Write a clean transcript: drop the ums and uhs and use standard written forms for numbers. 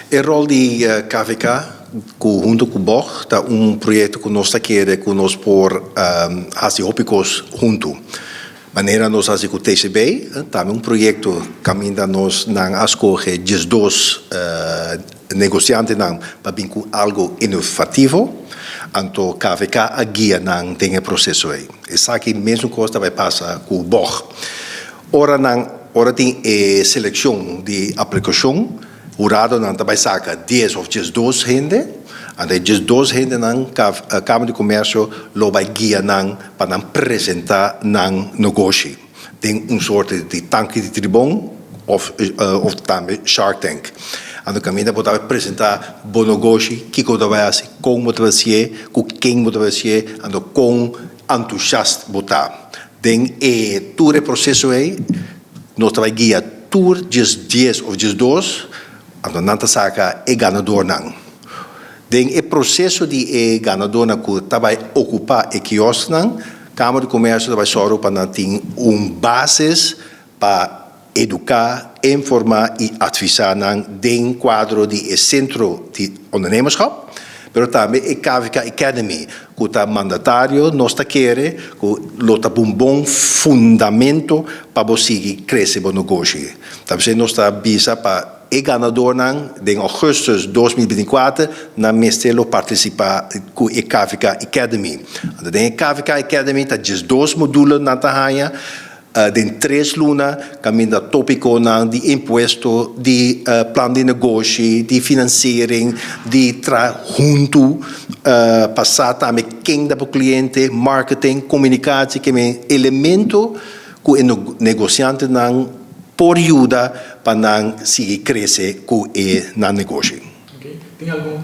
O rol de KVK, junto com o BOG, é projeto que nós queremos que nós por fazer ópicos junto. Maneira nós fazemos com o TCB, também projeto caminha nós na escolha de dois negociantes para vir com algo inovativo. Então, KVK a guia tem o processo aí. Isso aqui mesmo coisa vai passar com o BOG. Ora tem seleção de aplicação. O rado não vai sacar 10 ou 12 gente. E 12 gente na Câmara de Comércio lo vai guiar para apresentar no negócio. Tem sorte de tanque de tribão ou também Shark Tank. Ano caminho para apresentar bom negócio, que coisa vai fazer, como vai ser, com quem vai ser, ando com entusiasta botar. Tem todo o processo aí, nós vai guiar tour 10 ou 12, ando não saca ganador não. Tem o processo de ganador que vai ocupar o quiosque não, Câmara de Comércio vai só para ter base para educar, informar e advisar dentro quadro de centro de ondernemerschap, mas também a KVK Academy, que está mandatário, nós queremos que tem bom fundamento para você crescer o negócio. Também nós está visa para o ganador em agosto de 2024 na Mestelo participar com a KVK Academy. Na KVK Academy está 2 módulos na Tahanha. De 3 lunas, caminho tópico de imposto, de plano de negócio, de financiering, de junto, passar também quem dá para o cliente, marketing, comunicação, que é elemento que o negociante não pode ajudar para seguir crescer com o negócio. Okay. Tem algum